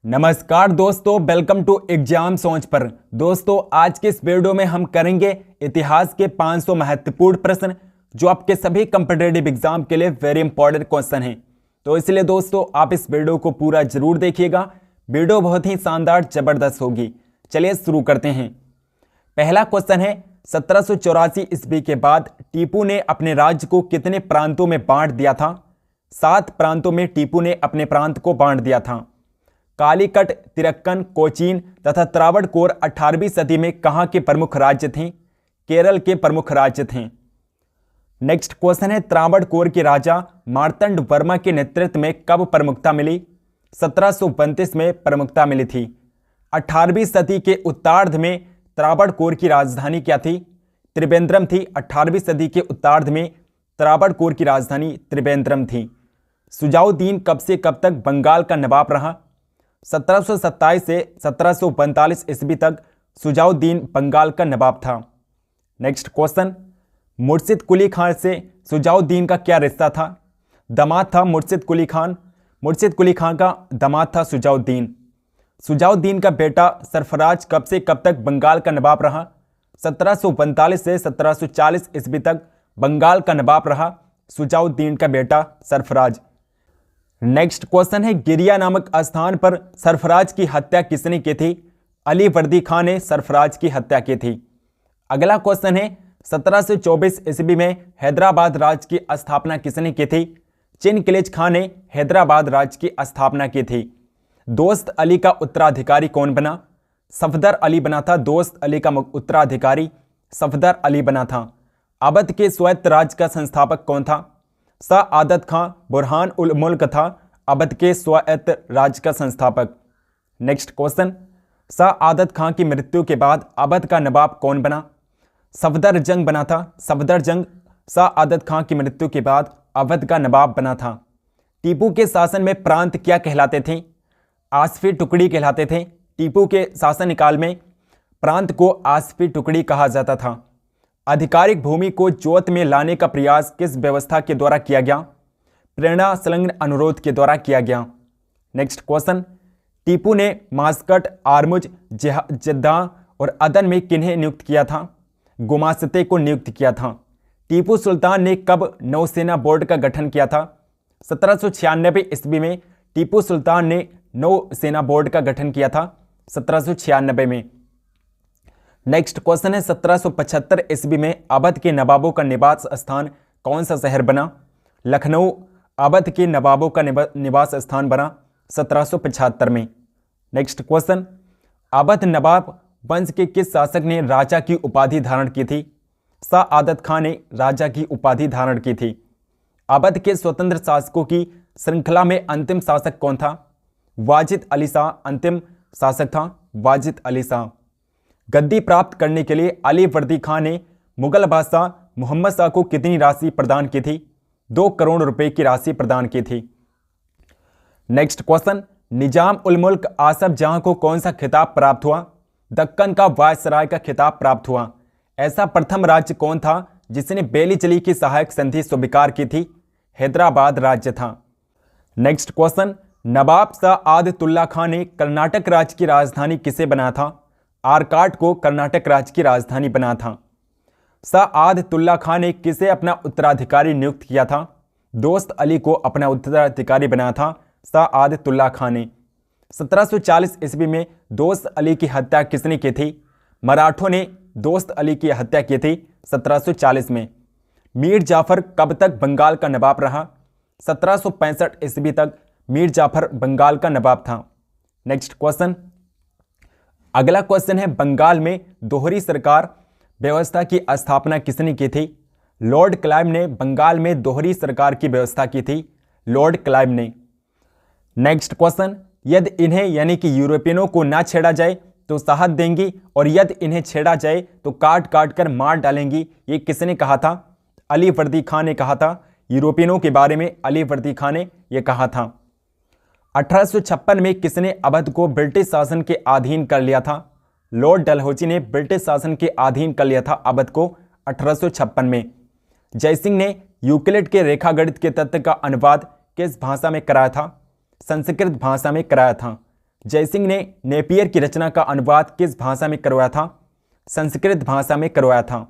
नमस्कार दोस्तों, welcome to exam सोच पर। दोस्तों, आज के इस वीडियो में हम करेंगे इतिहास के 500 महत्वपूर्ण प्रश्न जो आपके सभी कॉम्पिटिटिव एग्जाम के लिए वेरी इंपॉर्टेंट क्वेश्चन हैं। तो इसलिए दोस्तों आप इस वीडियो को पूरा जरूर देखिएगा। वीडियो बहुत ही शानदार जबरदस्त होगी। चलिए शुरू करते हैं। पहला क्वेश्चन है, 1784 ईस्वी के बाद टीपू ने अपने राज्य को कितने प्रांतों में बांट दिया था? 7 प्रांतों में टीपू ने अपने प्रांत को बांट दिया था। कालीकट, तिरक्कन, कोचीन तथा त्रावणकोर 18वीं सदी में कहां के प्रमुख राज्य थे? केरल के प्रमुख राज्य थे। नेक्स्ट क्वेश्चन है, त्रावणकोर के राजा मार्तंड वर्मा के नेतृत्व में कब प्रमुखता मिली? 1732 में प्रमुखता मिली थी। 18वीं सदी के उत्तरार्ध में त्रावणकोर की राजधानी क्या थी? त्रिवेंद्रम थी। 18वीं सदी के उत्तरार्ध में त्रावणकोर की राजधानी त्रिवेंद्रम थी। सुजाउद्दीन कब से कब तक बंगाल का नवाब रहा? 1727 से 1742 ईस्वी तक सुजाउद्दीन बंगाल का नवाब था। नेक्स्ट क्वेश्चन, मुर्शिद कुली खान से सुजाउद्दीन का क्या रिश्ता था? दामाद था मुर्शिद कुली खान। मुर्शिद कुली खान का दामाद था सुजाउद्दीन। सुजाउद्दीन का बेटा सरफराज कब से कब तक बंगाल का नवाब रहा? 1745 से 1740 ईस्वी तक बंगाल का नवाब रहा सुजाउद्दीन का बेटा सरफराज। नेक्स्ट क्वेश्चन है, गिरिया नामक स्थान पर सरफराज की हत्या किसने की थी? अली वर्दी खान ने सरफराज की हत्या की थी। अगला क्वेश्चन है, 1724 ईस्वी में हैदराबाद राज्य की स्थापना किसने की थी? चिनकिलिज खान ने हैदराबाद राज्य की स्थापना की थी। दोस्त अली का उत्तराधिकारी कौन बना? सफदर अली बना था। दोस्त अली का उत्तराधिकारी सफदर अली बना था। अवध के स्वायत्त राज्य का संस्थापक कौन था? सआदत खां बुरहान उल मुल्क था अवध के स्वायत्त राज्य का संस्थापक। नेक्स्ट क्वेश्चन, सआदत खां की मृत्यु के बाद अवध का नवाब कौन बना? सफदर जंग बना था। सफदर जंग सआदत खां की मृत्यु के बाद अवध का नवाब बना था। टीपू के शासन में प्रांत क्या कहलाते थे? आसफी टुकड़ी कहलाते थे। टीपू के शासनकाल में प्रांत को आसफी टुकड़ी कहा जाता था। आधिकारिक भूमि को जोत में लाने का प्रयास किस व्यवस्था के द्वारा किया गया? प्रेरणा संलग्न अनुरोध के द्वारा किया गया। नेक्स्ट क्वेश्चन, टीपू ने मास्कट, आरमुज, जद्दा और अदन में किन्हें नियुक्त किया था? गुमास्ते को नियुक्त किया था। टीपू सुल्तान ने कब नौसेना बोर्ड का गठन किया था? 1796 ईस्वी में टीपू सुल्तान ने नौसेना बोर्ड का गठन किया था 1796 में। नेक्स्ट क्वेश्चन है, 1775 ईस्वी में अवध के नवाबों का निवास स्थान कौन सा शहर बना? लखनऊ अवध के नवाबों का निवास स्थान बना 1775 में। नेक्स्ट क्वेश्चन, अवध नवाब वंश के किस शासक ने राजा की उपाधि धारण की थी? सआदत खान ने राजा की उपाधि धारण की थी। अवध के स्वतंत्र शासकों की श्रृंखला में अंतिम शासक कौन था? वाजिद अली शाह अंतिम शासक था। वाजिद अली शाह। गद्दी प्राप्त करने के लिए अली वर्दी खान ने मुगल बादशाह मोहम्मद शाह को कितनी राशि प्रदान की थी? 2 करोड़ रुपए की राशि प्रदान की थी। नेक्स्ट क्वेश्चन, निजाम उल मुल्क आसफ जहां को कौन सा खिताब प्राप्त हुआ? दक्कन का वायसराय का खिताब प्राप्त हुआ। ऐसा प्रथम राज्य कौन था जिसने बेली चली की सहायक संधि स्वीकार की थी? हैदराबाद राज्य था। नेक्स्ट क्वेश्चन, नवाब सआदतुल्ला खान ने कर्नाटक राज्य की राजधानी किसे बनाया था? आरकाट को कर्नाटक राज्य की राजधानी बना था। सआदतुल्ला खान ने किसे अपना उत्तराधिकारी नियुक्त किया था? दोस्त अली को अपना उत्तराधिकारी बनाया था सआदतुल्ला खान ने। 1740 ईस्वी में दोस्त अली की हत्या किसने की थी? मराठों ने दोस्त अली की हत्या की थी 1740 में। मीर जाफर कब तक बंगाल का नवाब रहा? 1765 ईस्वी तक मीर जाफर बंगाल का नवाब था। नेक्स्ट क्वेश्चन, अगला क्वेश्चन है, बंगाल में दोहरी सरकार व्यवस्था की स्थापना किसने की थी? लॉर्ड क्लाइव ने बंगाल में दोहरी सरकार की व्यवस्था की थी। लॉर्ड क्लाइव ने। नेक्स्ट क्वेश्चन, यदि इन्हें यानी कि यूरोपियनों को ना छेड़ा जाए तो साहस देंगी और यदि इन्हें छेड़ा जाए तो काट काट कर मार डालेंगी, ये किसने कहा था? अली वर्दी खान ने कहा था। यूरोपियनों के बारे में अली वर्दी खान ने यह कहा था। 1856 में किसने अवध को ब्रिटिश शासन के अधीन कर लिया था? लॉर्ड डलहौजी ने ब्रिटिश शासन के अधीन कर लिया था अवध को 1856 में। जयसिंह ने यूक्लिड के रेखागणित के तत्व का अनुवाद किस भाषा में कराया था? संस्कृत भाषा में कराया था। जयसिंह ने नेपियर की रचना का अनुवाद किस भाषा में करवाया था? संस्कृत भाषा में करवाया था।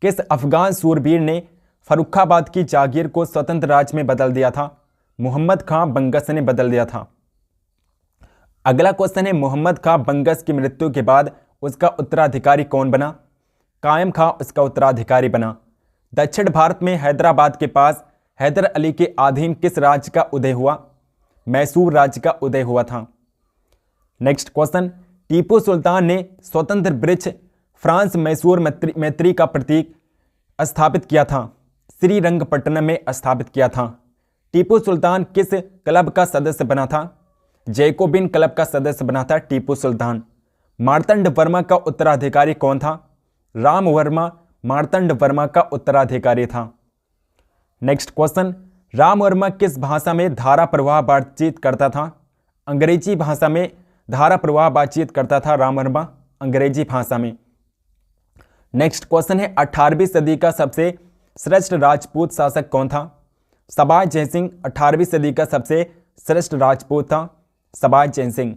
किस अफगान सूरवीर ने फर्रुखाबाद की जागीर को स्वतंत्र राज्य में बदल दिया था? मोहम्मद खां बंगस ने बदल दिया था। अगला क्वेश्चन है, मोहम्मद खां बंगस की मृत्यु के बाद उसका उत्तराधिकारी कौन बना? कायम खां उसका उत्तराधिकारी बना। दक्षिण भारत में हैदराबाद के पास हैदर अली के अधीन किस राज्य का उदय हुआ? मैसूर राज्य का उदय हुआ था। नेक्स्ट क्वेश्चन, टीपू सुल्तान ने स्वतंत्र वृक्ष फ्रांस मैसूर मैत्री का प्रतीक स्थापित किया था? श्रीरंगपट्टनम में स्थापित किया था। टीपू सुल्तान किस क्लब का सदस्य बना था? जैकोबिन क्लब का सदस्य बना था टीपू सुल्तान। मार्तंड वर्मा का उत्तराधिकारी कौन था? राम वर्मा मार्तंड वर्मा का उत्तराधिकारी था। नेक्स्ट क्वेश्चन, राम वर्मा किस भाषा में धारा प्रवाह बातचीत करता था? अंग्रेजी भाषा में धारा प्रवाह बातचीत करता था राम वर्मा, अंग्रेजी भाषा में। नेक्स्ट क्वेश्चन है, 18वीं सदी का सबसे श्रेष्ठ राजपूत शासक कौन था? सबाज जयसिंह 18वीं सदी का सबसे श्रेष्ठ राजपूत था, सबाज जयसिंह।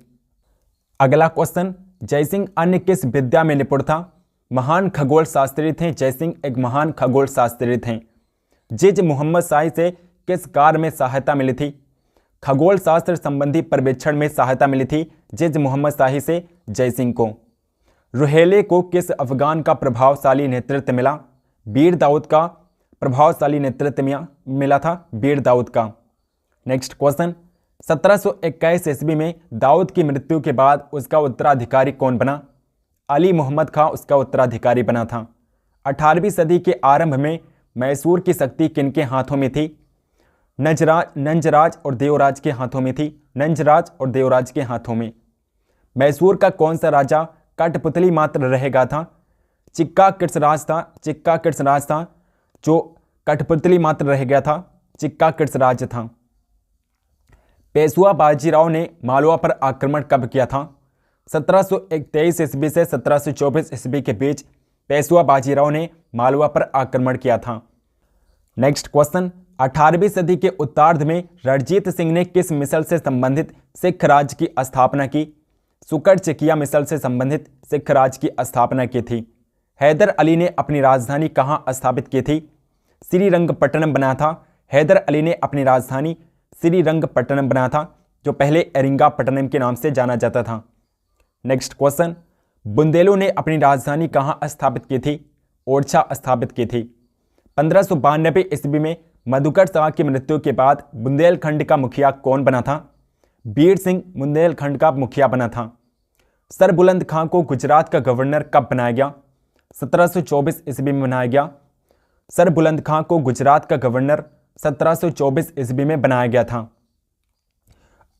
अगला क्वेश्चन, जयसिंह अन्य किस विद्या में निपुण था? महान खगोल शास्त्री थे जयसिंह, एक महान खगोल शास्त्री थे। जिज मोहम्मद शाही से किस कार्य में सहायता मिली थी? खगोल शास्त्र संबंधी पर्यवेक्षण में सहायता मिली थी जिज मोहम्मद शाही से जयसिंह को। रुहेले को किस अफगान का प्रभावशाली नेतृत्व मिला? बीर दाऊद का प्रभावशाली नेतृत्व मिला था, बीर दाऊद का। नेक्स्ट क्वेश्चन, 1721 ईस्वी में दाऊद की मृत्यु के बाद उसका उत्तराधिकारी कौन बना? अली मोहम्मद खां उसका उत्तराधिकारी बना था। 18वीं सदी के आरंभ में मैसूर की शक्ति किनके हाथों में थी? नंजराज और देवराज के हाथों में थी, नंजराज और देवराज के हाथों में। मैसूर का कौन सा राजा कठपुतली मात्र रहेगा था? चिक्का किट्सराज था, चिक्का किट्सराज था जो कठपुतली मात्र रह गया था, चिक्का किट्सराज था। पेशवा बाजीराव ने मालवा पर आक्रमण कब किया था? 1723 ईस्वी से 1724 ईस्वी के बीच पेशवा बाजीराव ने मालवा पर आक्रमण किया था। नेक्स्ट क्वेश्चन, 18वीं सदी के उत्तरार्ध में रणजीत सिंह ने किस मिसल से संबंधित सिख राज्य की स्थापना की? सुकर चकिया मिसल से संबंधित सिख राज्य की स्थापना की थी। हैदर अली ने अपनी राजधानी कहाँ स्थापित की थी? श्रीरंगपट्टनम बना था। हैदर अली ने अपनी राजधानी श्रीरंगपट्टनम बना था, जो पहले एरिंगापट्टनम के नाम से जाना जाता था। नेक्स्ट क्वेश्चन, बुंदेलों ने अपनी राजधानी कहाँ स्थापित की थी? ओरछा स्थापित की थी। 1592 ईस्वी में मधुकर शाह की मृत्यु के बाद बुंदेलखंड का मुखिया कौन बना था? बीर सिंह बुंदेलखंड का मुखिया बना था। सरबुलंद खां को गुजरात का गवर्नर कब बनाया गया? 1724 ईस्वी में बनाया गया। सरबुलंद खां को गुजरात का गवर्नर 1724 ईस्वी में बनाया गया था।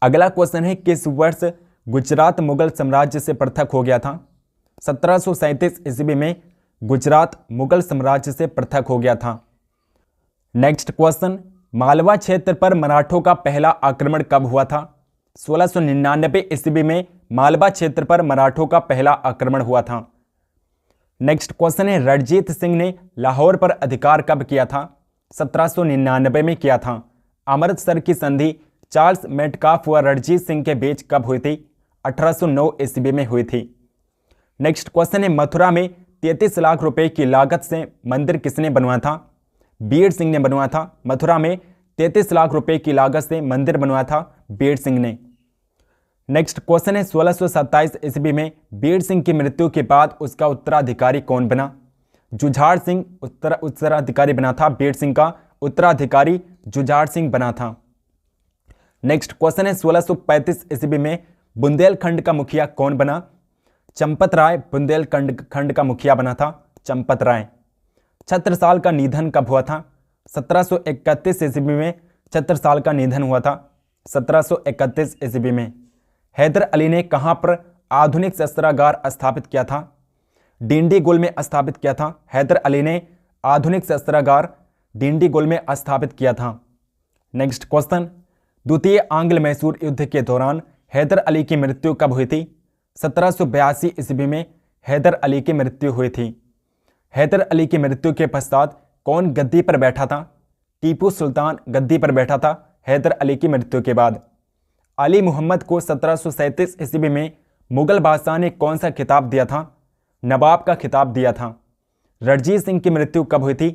अगला क्वेश्चन है, किस वर्ष गुजरात मुगल साम्राज्य से पृथक हो गया था? 1737 ईस्वी में गुजरात मुगल साम्राज्य से पृथक हो गया था। नेक्स्ट क्वेश्चन, मालवा क्षेत्र पर मराठों का पहला आक्रमण कब हुआ था? 1699 ईस्वी में मालवा क्षेत्र पर मराठों का पहला आक्रमण हुआ था। नेक्स्ट क्वेश्चन है, रणजीत सिंह ने लाहौर पर अधिकार कब किया था? 1799 में किया था। अमृतसर की संधि चार्ल्स मेटकाफ व रणजीत सिंह के बीच कब हुई थी? 1809 ईस्वी में हुई थी। नेक्स्ट क्वेश्चन है, मथुरा में 33 लाख रुपए की लागत से मंदिर किसने बनवाया था? बीर सिंह ने बनवाया था। मथुरा में 33 लाख रुपए की लागत से मंदिर बनवाया था बीर सिंह ने। नेक्स्ट क्वेश्चन है, 1627 ईस्वी में बीर सिंह की मृत्यु के बाद उसका उत्तराधिकारी कौन बना? जुझार सिंह उत्तराधिकारी बना था। बीर सिंह का उत्तराधिकारी जुझार सिंह बना था। नेक्स्ट क्वेश्चन है, 1635 ईस्वी में बुंदेलखंड का मुखिया कौन बना? चंपत राय बुंदेलखंड का मुखिया बना था, चंपत राय। छत्रसाल का निधन कब हुआ था? 1731 ईस्वी में छत्रसाल का निधन हुआ था, 1731 ईस्वी में। हैदर अली ने कहां पर आधुनिक शस्त्रागार स्थापित किया था? डिंडीगुल में स्थापित किया था। हैदर अली ने आधुनिक शस्त्रागार डिंडीगुल में स्थापित किया था। नेक्स्ट क्वेश्चन, द्वितीय आंग्ल मैसूर युद्ध के दौरान हैदर अली की मृत्यु कब हुई थी? 1782 ईस्वी में हैदर अली की मृत्यु हुई थी। हैदर अली की मृत्यु के पश्चात कौन गद्दी पर बैठा था? टीपू सुल्तान गद्दी पर बैठा था हैदर अली की मृत्यु के बाद। अली मुहम्मद को 1737 ईस्वी में मुगल बादशाह ने कौन सा खिताब दिया था? नवाब का खिताब दिया था। रणजीत सिंह की मृत्यु कब हुई थी?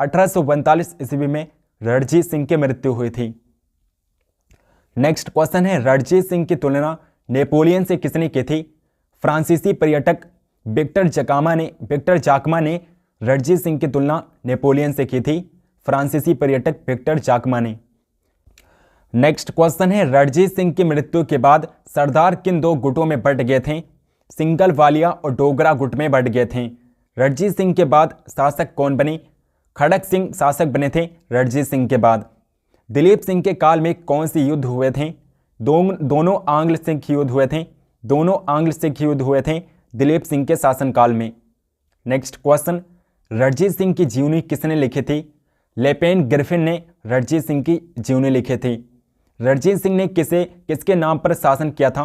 1842 ईस्वी में रणजीत सिंह की मृत्यु हुई थी। नेक्स्ट क्वेश्चन है, रणजीत सिंह की तुलना नेपोलियन से किसने की थी? फ्रांसीसी पर्यटक विक्टर जाकमा ने रणजीत सिंह की तुलना नेपोलियन से की थी। फ्रांसीसी पर्यटक विक्टर जाकमा ने। नेक्स्ट क्वेश्चन है, रणजीत सिंह की मृत्यु के बाद सरदार किन दो गुटों में बंट गए थे? सिंगल वालिया और डोगरा गुट में बंट गए थे। रणजीत सिंह के बाद शासक कौन बने? खड़क सिंह शासक बने थे रणजीत सिंह के बाद। दिलीप सिंह के काल में कौन से युद्ध हुए थे? दोनों आंग्ल सिख युद्ध हुए थे। दोनों आंग्ल सिख युद्ध हुए थे दिलीप सिंह के शासनकाल में। नेक्स्ट क्वेश्चन, रणजीत सिंह की जीवनी किसने लिखी थी? लेपेन ग्रिफिन ने रणजीत सिंह की जीवनी लिखी थी। रणजीत सिंह ने किसके नाम पर शासन किया था?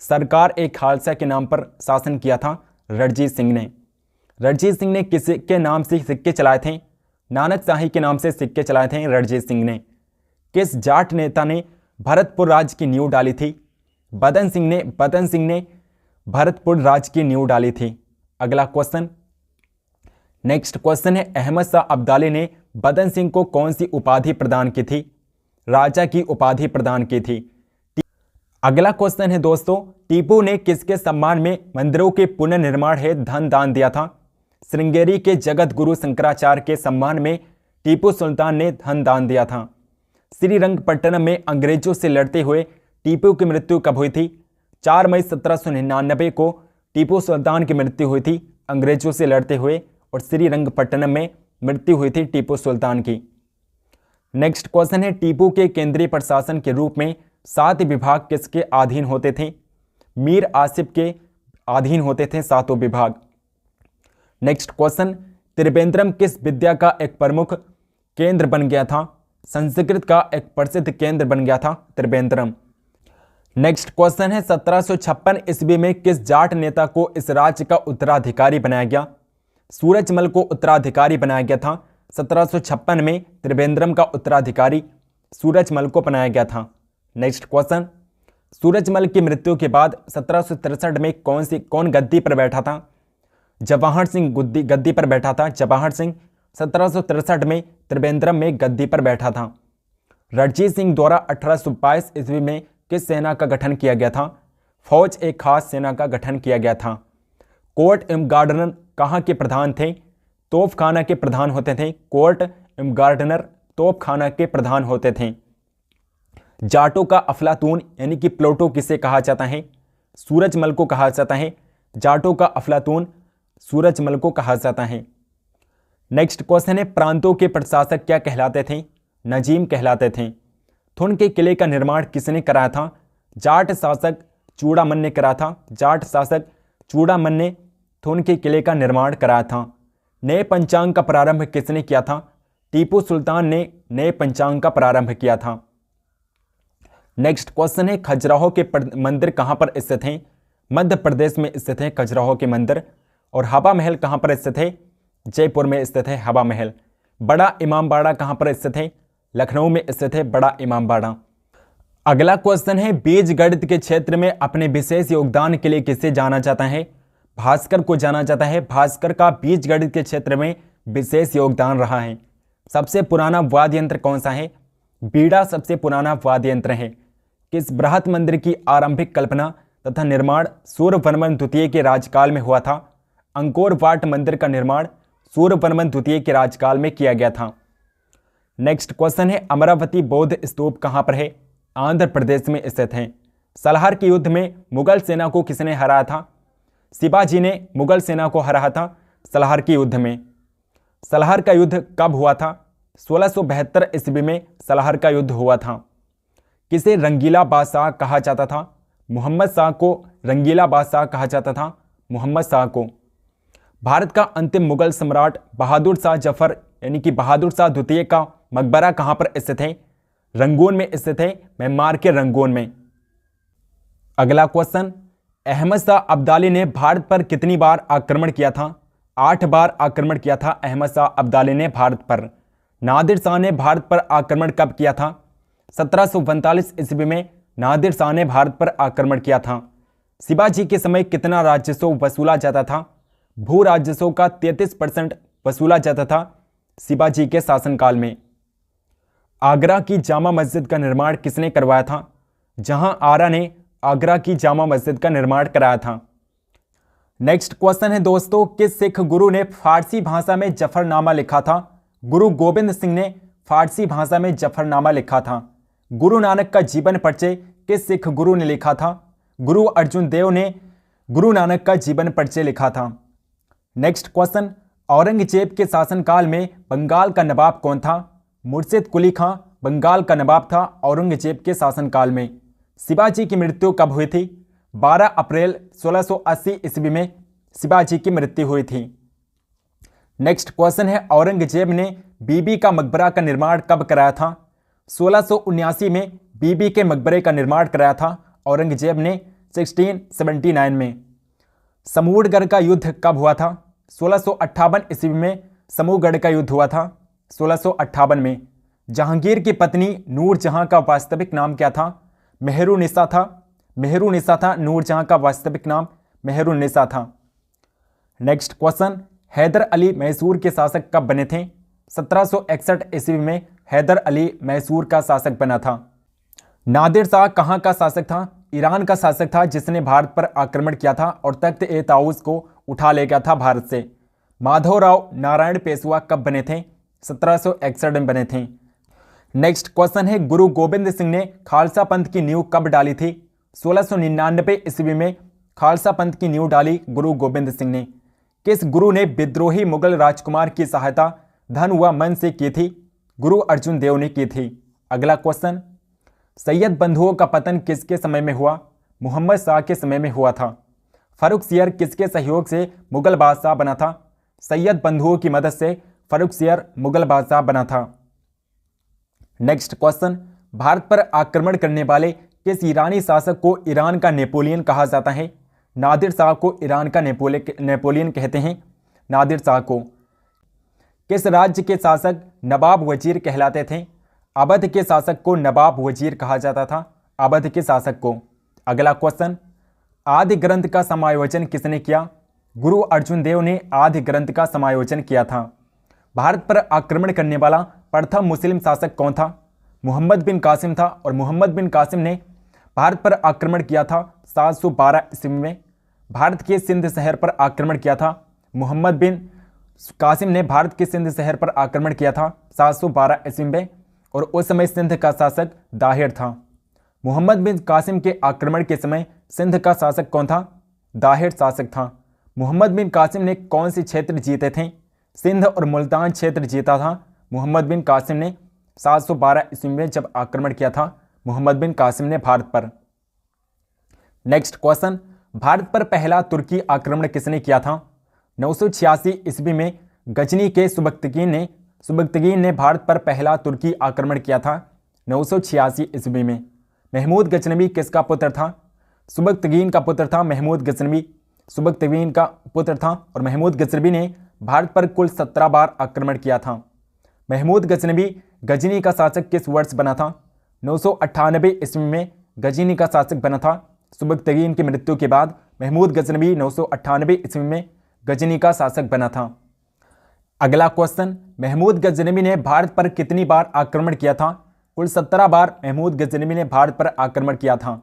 सरकार ए खालसा के नाम पर शासन किया था रणजीत सिंह ने। रणजीत सिंह ने किसके नाम से सिक्के चलाए थे? नानक शाही के नाम से सिक्के चलाए थे रणजीत सिंह ने। किस जाट नेता ने भरतपुर राज्य की नींव डाली थी? बदन सिंह ने भरतपुर राज्य की नींव डाली थी। अगला क्वेश्चन, नेक्स्ट क्वेश्चन है, अहमद शाह अब्दाली ने बदन सिंह को कौन सी उपाधि प्रदान की थी? राजा की उपाधि प्रदान की थी। अगला क्वेश्चन है दोस्तों, टीपू ने किसके सम्मान में मंदिरों के पुनर्निर्माण हेतु धन दान दिया था? श्रृंगेरी के जगत गुरु शंकराचार्य के सम्मान में टीपू सुल्तान ने धन दान दिया था। श्रीरंगपट्टनम में अंग्रेजों से लड़ते हुए टीपू की मृत्यु कब हुई थी? 4 मई 1799 को टीपू सुल्तान की मृत्यु हुई थी अंग्रेजों से लड़ते हुए, और श्रीरंगपट्टनम में मृत्यु हुई थी टीपू सुल्तान की। नेक्स्ट क्वेश्चन है, टीपू के केंद्रीय प्रशासन के रूप में 7 विभाग किसके अधीन होते थे? मीर आसिफ के अधीन होते थे 7 विभाग। नेक्स्ट क्वेश्चन, त्रिवेंद्रम किस विद्या का एक प्रमुख केंद्र बन गया था? संस्कृत का एक प्रसिद्ध केंद्र बन गया था त्रिवेंद्रम। नेक्स्ट क्वेश्चन है, 1756 ईस्वी में किस जाट नेता को इस राज्य का उत्तराधिकारी बनाया गया? सूरजमल को उत्तराधिकारी बनाया गया था 1756 में। त्रिवेंद्रम का उत्तराधिकारी सूरजमल को बनाया गया था। नेक्स्ट क्वेश्चन, सूरजमल की मृत्यु के बाद 1763 में कौन गद्दी पर बैठा था? जवाहर सिंह गद्दी पर बैठा था। जवाहर सिंह 1763 में त्रिवेंद्रम में गद्दी पर बैठा था। रणजीत सिंह द्वारा 1822 ईस्वी में किस सेना का गठन किया गया था? फौज एक खास सेना का गठन किया गया था। कोर्ट एवं गार्डनर कहाँ के प्रधान थे? तोपखाना के प्रधान होते थे। कोर्ट एवं गार्डनर तोपखाना के प्रधान होते थे। जाटों का अफलातून यानी कि प्लूटो किसे कहा जाता है? सूरजमल को कहा जाता है। जाटों का अफलातून सूरजमल को कहा जाता है। नेक्स्ट क्वेश्चन है, प्रांतों के प्रशासक क्या कहलाते थे? नजीम कहलाते थे। थुन के किले का निर्माण किसने कराया था? जाट शासक चूड़ामन ने कराया था। जाट शासक चूड़ामन ने थुन के किले का निर्माण कराया था। नए पंचांग का प्रारंभ किसने किया था? टीपू सुल्तान ने नए पंचांग का प्रारंभ किया था। नेक्स्ट क्वेश्चन है, खजुराहो के मंदिर कहाँ पर स्थित हैं? मध्य प्रदेश में स्थित है खजुराहो के मंदिर। और हवा महल कहाँ पर स्थित है? जयपुर में स्थित है हवा महल। बड़ा इमामबाड़ा कहाँ पर स्थित है? लखनऊ में स्थित है बड़ा इमामबाड़ा। अगला क्वेश्चन है, बीज गणित के क्षेत्र में अपने विशेष योगदान के लिए किसे जाना जाता है? भास्कर को जाना जाता है। भास्कर का बीज गणित के क्षेत्र में विशेष योगदान रहा है। सबसे पुराना वाद्य यंत्र कौन सा है? बीड़ा सबसे पुराना वाद्य यंत्र है। किस बृहत मंदिर की आरंभिक कल्पना तथा निर्माण सूर्यवर्मन द्वितीय के राजकाल में हुआ था? अंकोर वाट मंदिर का निर्माण सूर्यवर्मन द्वितीय के राजकाल में किया गया था। नेक्स्ट क्वेश्चन है, अमरावती बौद्ध स्तूप कहाँ पर है? आंध्र प्रदेश में स्थित है। सलहर के युद्ध में मुगल सेना को किसने हराया था? शिवाजी ने मुगल सेना को हराया था सलहर के युद्ध में। सलहर का युद्ध कब हुआ था? 1672 ईस्वी में सलहर का युद्ध हुआ था। किसे रंगीला बादशाह कहा जाता था? मोहम्मद शाह को रंगीला बादशाह कहा जाता था। मोहम्मद शाह को। भारत का अंतिम मुगल सम्राट बहादुर शाह जफर यानी कि बहादुर शाह द्वितीय का मकबरा कहाँ पर स्थित है? रंगून में स्थित है। म्यांमार के रंगून में। अगला क्वेश्चन, अहमद शाह अब्दाली ने भारत पर कितनी बार आक्रमण किया था? 8 बार आक्रमण किया था अहमद शाह अब्दाली ने भारत पर। नादिर शाह ने भारत पर आक्रमण कब किया था? 1742 ईस्वी में नादिर शाह ने भारत पर आक्रमण किया था? शिवाजी के समय कितना राजस्व वसूला जाता था? भू राजस्व का 33% वसूला जाता था शिवाजी के शासनकाल में। आगरा की जामा मस्जिद का निर्माण किसने करवाया था? जहां आरा ने आगरा की जामा मस्जिद का निर्माण कराया था। नेक्स्ट क्वेश्चन है दोस्तों, किस सिख गुरु ने फारसी भाषा में जफरनामा लिखा था? गुरु गोबिंद सिंह ने फारसी भाषा में जफरनामा लिखा था। गुरु नानक का जीवन परिचय किस सिख गुरु ने लिखा था? गुरु अर्जुन देव ने गुरु नानक का जीवन परिचय लिखा था। नेक्स्ट क्वेश्चन, औरंगजेब के शासनकाल में बंगाल का नवाब कौन था? मुर्शिद कुली खां बंगाल का नवाब था औरंगजेब के शासनकाल में। शिवाजी की मृत्यु कब हुई थी? 12 अप्रैल 1680 ईस्वी में शिवाजी की मृत्यु हुई थी। नेक्स्ट क्वेश्चन है, औरंगजेब ने बीबी का मकबरा का निर्माण कब कराया था? 1679 में बीबी के मकबरे का निर्माण कराया था औरंगजेब ने 1679 में। समूहगढ़ का युद्ध कब हुआ था? 1658 ईस्वी में समूहगढ़ का युद्ध हुआ था 1658 में। जहांगीर की पत्नी नूरजहां का वास्तविक नाम क्या था? मेहरुन्निसा था। मेहरुन्निसा था नूरजहां का वास्तविक नाम मेहरुन्निसा था। नेक्स्ट क्वेश्चन, हैदर अली मैसूर के शासक कब बने थे? 1761 ईस्वी में हैदर अली मैसूर का शासक बना था। नादिर शाह कहाँ का शासक था? ईरान का शासक था जिसने भारत पर आक्रमण किया था और तख्त ए ताऊस को उठा ले गया था भारत से। माधवराव नारायण पेशवा कब बने थे? 1761 में बने थे। नेक्स्ट क्वेश्चन है, गुरु गोबिंद सिंह ने खालसा पंथ की नींव कब डाली थी? 1699 ईस्वी में खालसा पंथ की नींव डाली गुरु गोबिंद सिंह ने। किस गुरु ने विद्रोही मुगल राजकुमार की सहायता धन व मन से की थी? गुरु अर्जुन देव ने की थी। अगला क्वेश्चन, सैयद बंधुओं का पतन किसके समय में हुआ? मोहम्मद शाह के समय में हुआ था। फर्रुखसियर किसके सहयोग से मुगल बादशाह बना था? सैयद बंधुओं की मदद से फर्रुखसियर मुगल बादशाह बना था। नेक्स्ट क्वेश्चन, भारत पर आक्रमण करने वाले किस ईरानी शासक को ईरान का नेपोलियन कहा जाता है? नादिर शाह को ईरान का नेपोलियन कहते हैं, नादिर शाह को। किस राज्य के शासक नवाब वजीर कहलाते थे? अवध के शासक को नवाब वजीर कहा जाता था, अवध के शासक को। अगला क्वेश्चन, आदि ग्रंथ का समायोजन किसने किया? गुरु अर्जुन देव ने आदि ग्रंथ का समायोजन किया था। भारत पर आक्रमण करने वाला प्रथम मुस्लिम शासक कौन था? मोहम्मद बिन कासिम था और मोहम्मद बिन कासिम ने भारत पर आक्रमण किया था 712 ईस्वी में। भारत के सिंध शहर पर आक्रमण किया था मोहम्मद बिन कासिम ने भारत के सिंध शहर पर आक्रमण किया था 712 ईस्वी में और उस समय सिंध का शासक दाहिर था। मोहम्मद बिन कासिम के आक्रमण के समय सिंध का शासक कौन था? दाहिर शासक था। मोहम्मद बिन कासिम ने कौन से क्षेत्र जीते थे? सिंध और मुल्तान क्षेत्र जीता था मोहम्मद बिन कासिम ने 712 ईस्वी में जब आक्रमण किया था मोहम्मद बिन कासिम ने भारत पर। नेक्स्ट क्वेश्चन, भारत पर पहला तुर्की आक्रमण किसने किया था? 986 ईस्वी में गजनी के सुबक्तगीन ने भारत पर पहला तुर्की आक्रमण किया था 986 ईस्वी में। महमूद गजनवी किसका पुत्र था? सुबक्तगीन का पुत्र था महमूद गजनवी, सुबक्तगीन का पुत्र था और महमूद गजनवी ने भारत पर कुल 17 बार आक्रमण किया था। महमूद गजनवी गजनी का शासक किस वर्ष बना था? 998 ईस्वी में गजनी का शासक बना था। सुबक्तगीन की मृत्यु के बाद महमूद गजनवी 998 ईस्वी में गजनी का शासक बना था। अगला क्वेश्चन, महमूद गजनवी ने भारत पर कितनी बार आक्रमण किया था? कुल 17 बार महमूद गजनवी ने भारत पर आक्रमण किया था।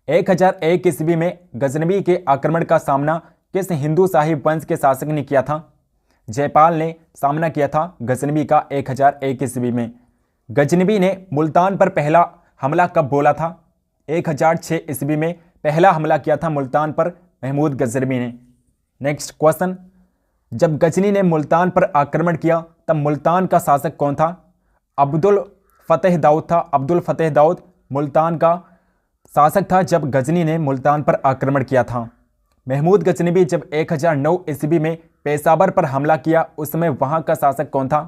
1001 ईस्वी में गजनवी के आक्रमण का सामना किस हिंदू शाही वंश के शासक ने किया था? जयपाल ने सामना किया था गजनवी का 1001 ईस्वी में। गजनवी ने मुल्तान पर पहला हमला कब बोला था? 1006 ईस्वी में पहला हमला किया था मुल्तान पर महमूद गजनवी ने। नेक्स्ट क्वेश्चन, जब गजनी ने मुल्तान पर आक्रमण किया तब मुल्तान का शासक कौन था? अब्दुल फतेह दाऊद था। अब्दुल फतेह दाऊद मुल्तान का शासक था जब गजनी ने मुल्तान पर आक्रमण किया था। महमूद गजनवी जब 1009 ईस्वी में पेशावर पर हमला किया उस समय वहां का शासक कौन था?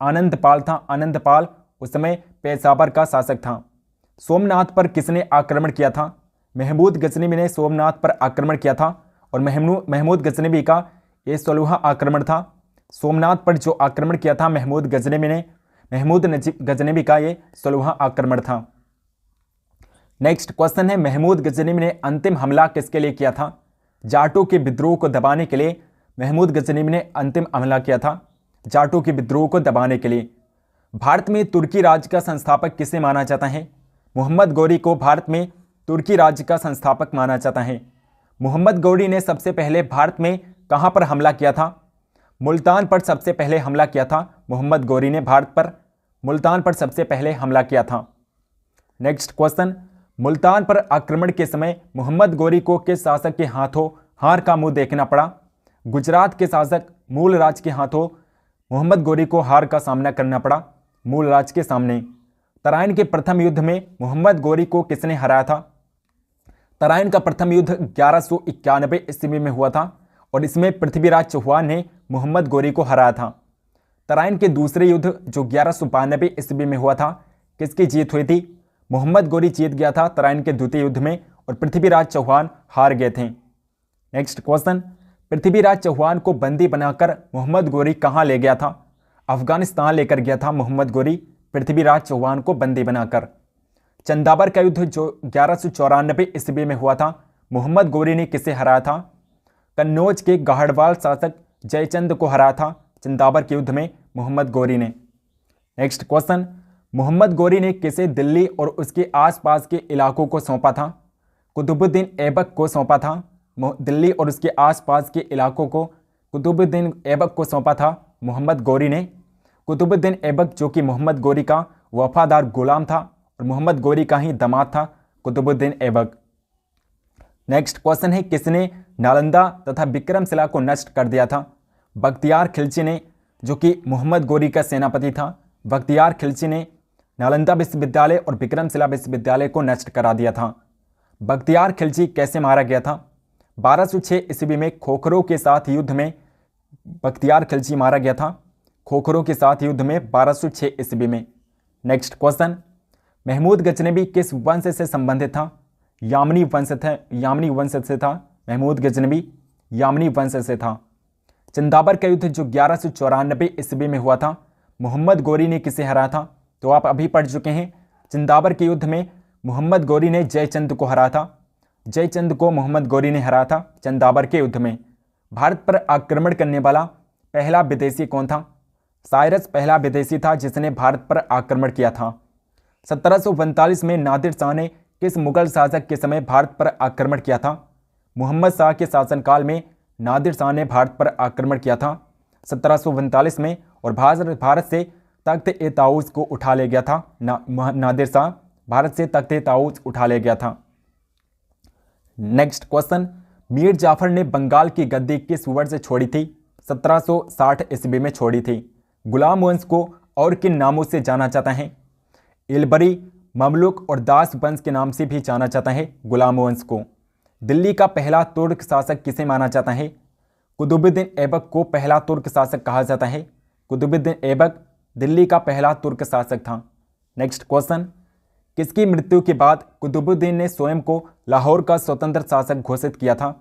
आनंदपाल था। आनंदपाल उस समय पेशावर का शासक था। सोमनाथ पर किसने आक्रमण किया था? महमूद गजनवी ने सोमनाथ पर आक्रमण किया था और महमूद गजनवी का ये 16वां आक्रमण था। सोमनाथ पर जो आक्रमण किया था महमूद गजनवी का ये 16वां आक्रमण था। नेक्स्ट क्वेश्चन है, महमूद गजनवी ने अंतिम हमला किसके लिए किया था? जाटों के विद्रोह को दबाने के लिए महमूद गजनवी ने अंतिम हमला किया था, जाटों के विद्रोह को दबाने के लिए। भारत में तुर्की राज्य का संस्थापक किसे माना जाता है? मोहम्मद गौरी को भारत में तुर्की राज्य का संस्थापक माना जाता है। मोहम्मद गौरी ने सबसे पहले भारत में कहां पर हमला किया था? मुल्तान पर सबसे पहले हमला किया था। मोहम्मद गौरी ने भारत पर मुल्तान पर सबसे पहले हमला किया था। नेक्स्ट क्वेश्चन, मुल्तान पर आक्रमण के समय मोहम्मद गौरी को किस शासक के हाथों हार का मुंह देखना पड़ा? गुजरात के शासक मूलराज के हाथों मोहम्मद गौरी को हार का सामना करना पड़ा, मूलराज के सामने। तराइन के प्रथम युद्ध में मोहम्मद गौरी को किसने हराया था? तराइन का प्रथम युद्ध 1191 ईस्वी में हुआ था और इसमें पृथ्वीराज चौहान ने मोहम्मद गौरी को हराया था। तराइन के दूसरे युद्ध जो 1192 ईस्वी में हुआ था, किसकी जीत हुई थी? मोहम्मद गौरी जीत गया था तराइन के द्वितीय युद्ध में और पृथ्वीराज चौहान हार गए थे। नेक्स्ट क्वेश्चन, पृथ्वीराज चौहान को बंदी बनाकर मोहम्मद गौरी कहां ले गया था? अफगानिस्तान लेकर गया था मोहम्मद गौरी पृथ्वीराज चौहान को बंदी बनाकर। चंदाबर का युद्ध जो 1194 ईस्वी में हुआ था, मोहम्मद गौरी ने किसे हराया था? कन्नौज के गाहड़वाल शासक जयचंद को हराया था चंदाबर के युद्ध में मोहम्मद गौरी ने। नेक्स्ट क्वेश्चन, मोहम्मद गौरी ने किसे दिल्ली और उसके आसपास के इलाकों को सौंपा था? कुतुबुद्दीन ऐबक को सौंपा था। दिल्ली और उसके आसपास के इलाकों को कुतुबुद्दीन ऐबक को सौंपा था मोहम्मद गौरी ने। कुतुबुद्दीन ऐबक जो कि मोहम्मद गौरी का वफादार गुलाम था और मोहम्मद गौरी का ही दामाद था कुतुबुद्दीन ऐबक। नेक्स्ट क्वेश्चन है, किसने नालंदा तथा विक्रमशिला को नष्ट कर दिया था? बख्तियार खिलजी ने, जो कि मोहम्मद गौरी का सेनापति था। बख्तियार खिलजी ने नालंदा विश्वविद्यालय और विक्रमशिला विश्वविद्यालय को नष्ट करा दिया था। बख्तियार खिलजी कैसे मारा गया था? 1206 ईस्वी में खोखरों के साथ युद्ध में बख्तियार खिलजी मारा गया था। खोखरों के साथ युद्ध में 1206 ईस्वी में। नेक्स्ट क्वेश्चन, महमूद गजनवी किस वंश से संबंधित था? यामनी वंश से था महमूद गजनवी, यामनी वंश से था। चंदाबर का युद्ध जो 1194 ईस्वी में हुआ था, मोहम्मद गौरी ने किसे हराया था? तो आप अभी पढ़ चुके हैं। चंदाबर के युद्ध में मोहम्मद गौरी ने जयचंद को हराया था। जयचंद को मोहम्मद गौरी ने हराया था चंदाबर के युद्ध में। भारत पर आक्रमण करने वाला पहला विदेशी कौन था? साइरस पहला विदेशी था जिसने भारत पर आक्रमण किया था। 1745 में नादिर शाह ने किस मुगल शासक के समय भारत पर आक्रमण किया था? मोहम्मद शाह के शासनकाल में नादिर शाह ने भारत पर आक्रमण किया था 1745 में और भारत से तख्त-ए-ताऊस को उठा ले गया था। नादिर शाह भारत से तख्त-ए-ताऊस उठा ले गया था। नेक्स्ट क्वेश्चन, मीर जाफर ने बंगाल की गद्दी किस वर्ष छोड़ी थी? 1760 ईस्वी में छोड़ी थी। गुलाम वंश को और किन नामों से जाना जाता है? इलबरी, ममलुक और दास वंश के नाम से भी जाना जाता है गुलाम वंश को। दिल्ली का पहला तुर्क शासक किसे माना जाता है? कुतुबुद्दीन ऐबक को पहला तुर्क शासक कहा जाता है। कुतुबुद्दीन ऐबक दिल्ली का पहला तुर्क शासक था। नेक्स्ट क्वेश्चन, किसकी मृत्यु के बाद कुतुबुद्दीन ने स्वयं को लाहौर का स्वतंत्र शासक घोषित किया था?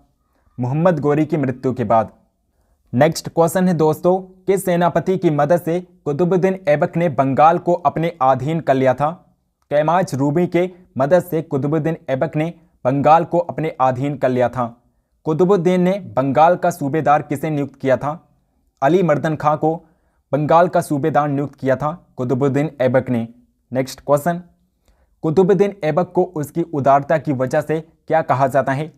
मोहम्मद गौरी की मृत्यु के बाद। नेक्स्ट क्वेश्चन है दोस्तों, किस सेनापति की मदद से कुतुबुद्दीन ऐबक ने बंगाल को अपने अधीन कर लिया था? कैमाज रूमी के मदद से कुतुबुद्दीन ऐबक ने बंगाल को अपने अधीन कर लिया था। कुतुबुद्दीन ने बंगाल का सूबेदार किसे नियुक्त किया था? अली मर्दन खां को बंगाल का सूबेदार नियुक्त किया था कुतुबुद्दीन ऐबक ने। नेक्स्ट क्वेश्चन, कुतुबुद्दीन ऐबक को उसकी उदारता की वजह से क्या कहा जाता है?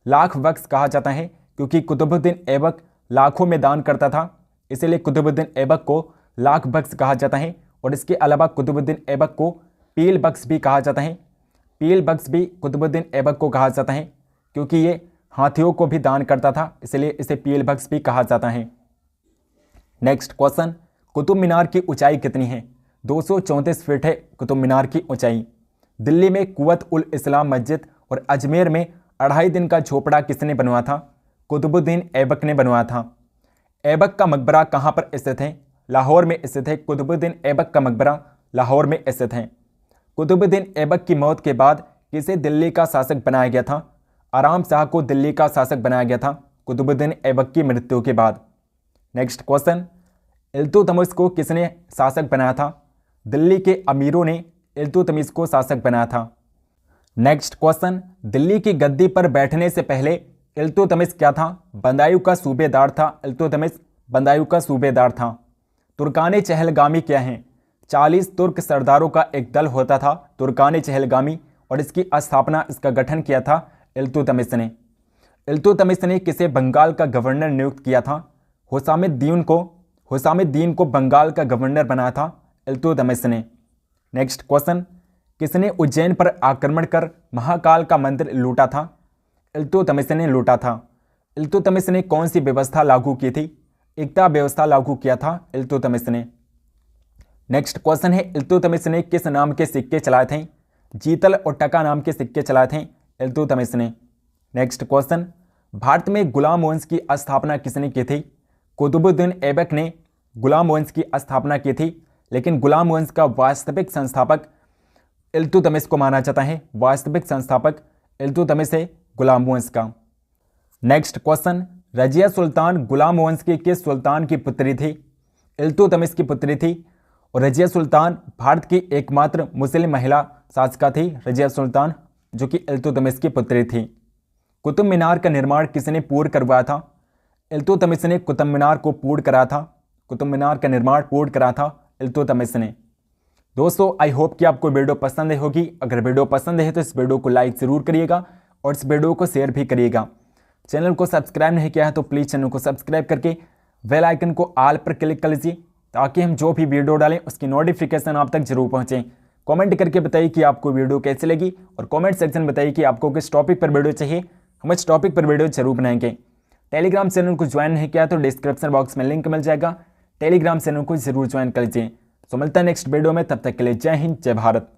लाख बख्श कहा जाता है, क्योंकि कुतुबुद्दीन ऐबक लाखों में दान करता था, इसलिए कुतुबुद्दीन ऐबक को लाख बख्श कहा जाता है। और इसके अलावा कुतुबुद्दीन ऐबक को पील बख्श भी कहा जाता है। पील बख्श भी कुतुबुद्दीन ऐबक को कहा जाता है, क्योंकि ये हाथियों को भी दान करता था, इसलिए इसे पील बख्श भी कहा जाता है। नेक्स्ट क्वेश्चन, कुतुब मीनार की ऊंचाई कितनी है? 234 फीट है कुतुब मीनार की ऊंचाई। दिल्ली में कुवत उल इस्लाम मस्जिद और अजमेर में 2.5 दिन का झोपड़ा किसने बनवाया था? कुतुबुद्दीन ऐबक ने बनवाया था। ऐबक का मकबरा कहाँ पर स्थित है? लाहौर में स्थित है। कुतुबुद्दीन ऐबक का मकबरा लाहौर में स्थित है। कुतुबुद्दीन ऐबक की मौत के बाद किसे दिल्ली का शासक बनाया गया था? आराम शाह को दिल्ली का शासक बनाया गया था कुतुबुद्दीन ऐबक की मृत्यु के बाद। नेक्स्ट क्वेश्चन, इल्तुतमिश को किसने शासक बनाया था? दिल्ली के अमीरों ने इल्तुतमिश को शासक बनाया था। नेक्स्ट क्वेश्चन, दिल्ली की गद्दी पर बैठने से पहले इल्तुतमिश क्या था? बदायूं का सूबेदार था। इल्तुतमिश बदायूं का सूबेदार था। तुर्कान चहलगामी क्या है? 40 तुर्क सरदारों का एक दल होता था तुर्कान चहलगामी, और इसकी स्थापना, इसका गठन किया था इल्तुतमिश ने। इल्तुतमिश ने किसे बंगाल का गवर्नर नियुक्त किया था? हुसामुद्दीन को बंगाल का गवर्नर बनाया था इल्तुतमिश ने। नेक्स्ट क्वेश्चन, किसने उज्जैन पर आक्रमण कर महाकाल का मंदिर लूटा था? इल्तुतमिश ने लूटा था। इल्तुतमिश ने कौन सी व्यवस्था लागू की थी? एकता व्यवस्था लागू किया था इल्तुतमिश ने। नेक्स्ट क्वेश्चन है, इल्तुतमिश ने किस नाम के सिक्के चलाए थे? जीतल और टका नाम के सिक्के चलाए थे इल्तुतमिश ने। नेक्स्ट क्वेश्चन, भारत में गुलाम वंश की स्थापना किसने की थी? कुतुबुद्दीन ऐबक ने गुलाम वंश की स्थापना की थी, लेकिन गुलाम वंश का वास्तविक संस्थापक इल्तुतमिश को माना जाता है। वास्तविक संस्थापक इल्तुतमिश है गुलाम वंश का। नेक्स्ट क्वेश्चन, रजिया सुल्तान गुलाम वंश के किस सुल्तान की पुत्री थी? इल्तुतमिश की पुत्री थी। और रजिया सुल्तान भारत की एकमात्र मुस्लिम महिला शासिका थी, रजिया सुल्तान, जो कि इल्तुतमिश की पुत्री थी। कुतुब मीनार का निर्माण किसने पूर्ण करवाया था? इल्तुतमिश ने कुतुब मीनार को पूर्ण करा था। कुतुब मीनार का निर्माण पूर्ण करा था इल्तुतमिश ने। दोस्तों, आई होप कि आपको वीडियो पसंद होगी। अगर वीडियो पसंद है तो इस वीडियो को लाइक ज़रूर करिएगा और इस वीडियो को शेयर भी करिएगा। चैनल को सब्सक्राइब नहीं किया है तो प्लीज़ चैनल को सब्सक्राइब करके बेल आइकन को ऑल पर क्लिक कर लीजिए, ताकि हम जो भी वीडियो डालें उसकी नोटिफिकेशन आप तक जरूर पहुँचें। कमेंट करके बताइए कि आपको वीडियो कैसी लगी, और कमेंट सेक्शन में बताइए कि आपको किस टॉपिक पर वीडियो चाहिए। हम इस टॉपिक पर वीडियो जरूर बनाएंगे। टेलीग्राम चैनल को ज्वाइन नहीं किया तो डिस्क्रिप्शन बॉक्स में लिंक मिल जाएगा, टेलीग्राम चैनल को जरूर ज्वाइन कर लीजिए। तो मिलता है नेक्स्ट वीडियो में, तब तक के लिए जय हिंद, जय भारत।